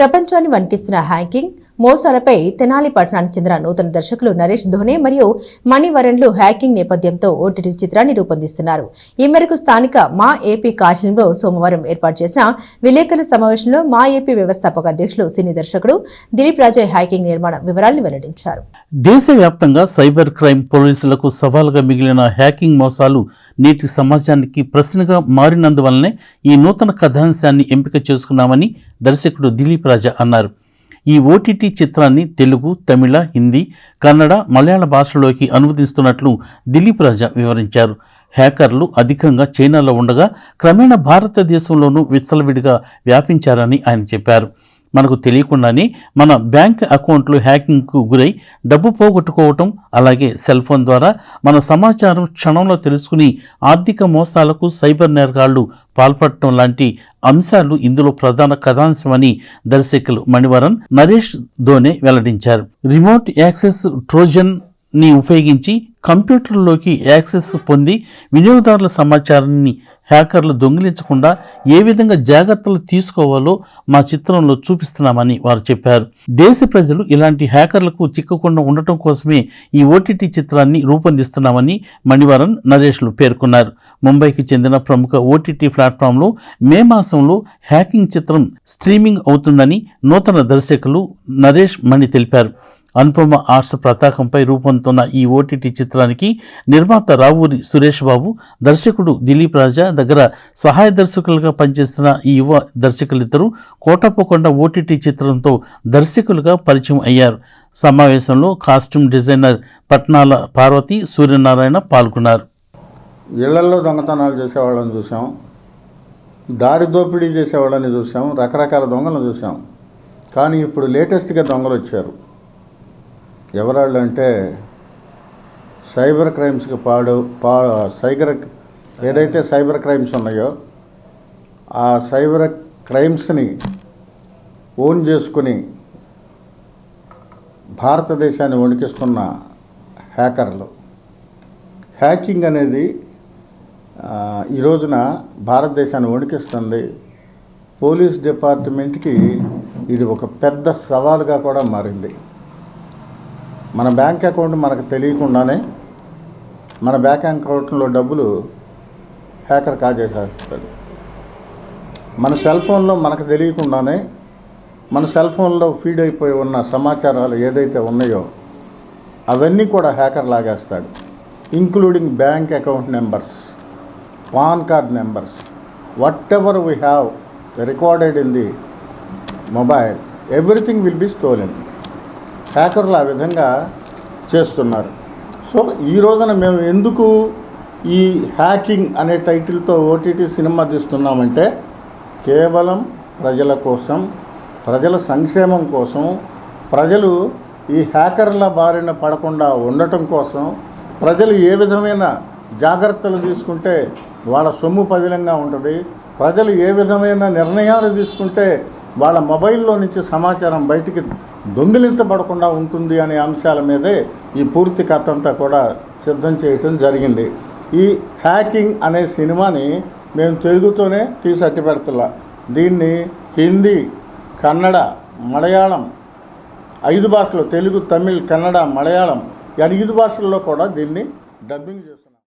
ప్రపంచాన్ని వణికిస్తున్న హ్యాకింగ్ మోసాలపై తెనాలి పట్టణానికి చెందిన నూతన దర్శకులు నరేష్ ధోనే మరియు మణివరన్లు హ్యాకింగ్ నేపథ్యంతో ఓటీటీ చిత్రాన్ని రూపొందిస్తున్నారు. ఈ మేరకు స్థానిక మా ఏపీ కార్యాలయంలో సోమవారం ఏర్పాటు చేసిన విలేకరుల సమావేశంలో మా ఏపీ వ్యవస్థాపక అధ్యక్షులు సినీ దర్శకుడు దిలీప్ రాజా హ్యాకింగ్ నిర్మాణ వివరాలను వెల్లడించారు. దేశవ్యాప్తంగా సైబర్ క్రైమ్ పోలీసులకు సవాలుగా మిగిలిన హ్యాకింగ్ మోసాలు నేటి సమాజానికి ప్రశ్నగా మారినందువల్లనే ఈ నూతన కథాంశాన్ని ఎంపిక చేసుకున్నామని దర్శకుడు దిలీప్ రాజా అన్నారు. ఈ ఓటీటీ చిత్రాన్ని తెలుగు, తమిళ, హిందీ, కన్నడ, మలయాళ భాషలోకి అనువదిస్తున్నట్లు దిలీప్ రాజా వివరించారు. హ్యాకర్లు అధికంగా చైనాలో ఉండగా క్రమేణా భారతదేశంలోనూ విచ్చలవిడిగా వ్యాపించారని ఆయన చెప్పారు. మనకు తెలియకుండానే మన బ్యాంక్ అకౌంట్లు హ్యాకింగ్కు గురై డబ్బు పోగొట్టుకోవటం, అలాగే సెల్ ఫోన్ ద్వారా మన సమాచారం క్షణంలో తెలుసుకుని ఆర్థిక మోసాలకు సైబర్ నేరగాళ్లు పాల్పడటం లాంటి అంశాలు ఇందులో ప్రధాన కథాంశమని దర్శకులు మణివరన్, నరేష్ ధోనే వెల్లడించారు. రిమోట్ యాక్సెస్ ట్రోజన్ ని ఉపయోగించి కంప్యూటర్లోకి యాక్సెస్ పొంది వినియోగదారుల సమాచారాన్ని హ్యాకర్లు దొంగిలించకుండా ఏ విధంగా జాగ్రత్తలు తీసుకోవాలో మా చిత్రంలో చూపిస్తున్నామని వారు చెప్పారు. దేశ ప్రజలు ఇలాంటి హ్యాకర్లకు చిక్కకుండా ఉండటం కోసమే ఈ ఓటీటీ చిత్రాన్ని రూపొందిస్తున్నామని మణివరన్, నరేష్లు పేర్కొన్నారు. ముంబైకి చెందిన ప్రముఖ ఓటీటీ ప్లాట్ఫామ్లో మే మాసంలో హ్యాకింగ్ చిత్రం స్ట్రీమింగ్ అవుతుందని నూతన దర్శకులు నరేష్, మణి తెలిపారు. అనుపమ ఆర్ట్స్ పతాకంపై రూపొందుతున్న ఈ ఓటీటీ చిత్రానికి నిర్మాత రావూరి సురేష్ బాబు, దర్శకుడు దిలీప్ రాజా దగ్గర సహాయ దర్శకులుగా పనిచేస్తున్న ఈ యువ దర్శకులిద్దరూ కోటప్పకొండ ఓటీటీ చిత్రంతో దర్శకులుగా పరిచయం అయ్యారు. సమావేశంలో కాస్ట్యూమ్ డిజైనర్ పట్నాల పార్వతి, సూర్యనారాయణ పాల్గొన్నారు. ఇళ్లల్లో దొంగతనాలు చేసేవాళ్ళని చూసాం, దారి దోపిడీ చేసేవాళ్ళని చూసాం, రకరకాల దొంగలను చూసాం. కానీ ఇప్పుడు లేటెస్ట్గా దొంగలు వచ్చారు. ఎవరాళ్ళు అంటే సైబర్ క్రైమ్స్కి ఏదైతే సైబర్ క్రైమ్స్ ఉన్నాయో ఆ సైబర్ క్రైమ్స్ని ఓన్ చేసుకుని భారతదేశాన్ని వణికిస్తున్న హ్యాకర్లు. హ్యాకింగ్ అనేది ఈ రోజున భారతదేశాన్ని వణికిస్తుంది. పోలీస్ డిపార్ట్మెంట్కి ఇది ఒక పెద్ద సవాలుగా కూడా మారింది. మన బ్యాంక్ అకౌంట్ మనకు తెలియకుండానే మన బ్యాంక్ అకౌంట్లో డబ్బులు హ్యాకర్ కాజేసేస్తాడు. మన సెల్ ఫోన్లో మనకు తెలియకుండానే మన సెల్ ఫోన్లో ఫీడ్ అయిపోయి ఉన్న సమాచారాలు ఏదైతే ఉన్నాయో అవన్నీ కూడా హ్యాకర్ లాగేస్తాడు. Including bank account numbers, PAN card numbers, what we have recorded in the mobile, everything will be stolen. హ్యాకర్లు ఆ విధంగా చేస్తున్నారు. సో ఈ రోజున మేము ఎందుకు ఈ హ్యాకింగ్ అనే టైటిల్తో ఓటీటీ సినిమా తీస్తున్నామంటే కేవలం ప్రజల కోసం, ప్రజల సంక్షేమం కోసం, ప్రజలు ఈ హ్యాకర్ల బారిన పడకుండా ఉండటం కోసం, ప్రజలు ఏ విధమైన జాగ్రత్తలు తీసుకుంటే వాళ్ళ సొమ్ము పదిలంగా ఉంటుంది, ప్రజలు ఏ విధమైన నిర్ణయాలు తీసుకుంటే వాళ్ళ మొబైల్లో నుంచి సమాచారం బయటికి దొంగిలించబడకుండా ఉంటుంది అనే అంశాల మీదే ఈ పూర్తి కథ అంతా కూడా సిద్ధం చేయటం జరిగింది. ఈ హ్యాకింగ్ అనే సినిమాని మేము తెలుగుతోనే తీసి అట్టి పెడతలా. దీన్ని హిందీ, కన్నడ, మలయాళం 5 భాషల్లో, తెలుగు, తమిళ్, కన్నడ, మలయాళం 5 భాషల్లో కూడా దీన్ని డబ్బింగ్ చేస్తాం.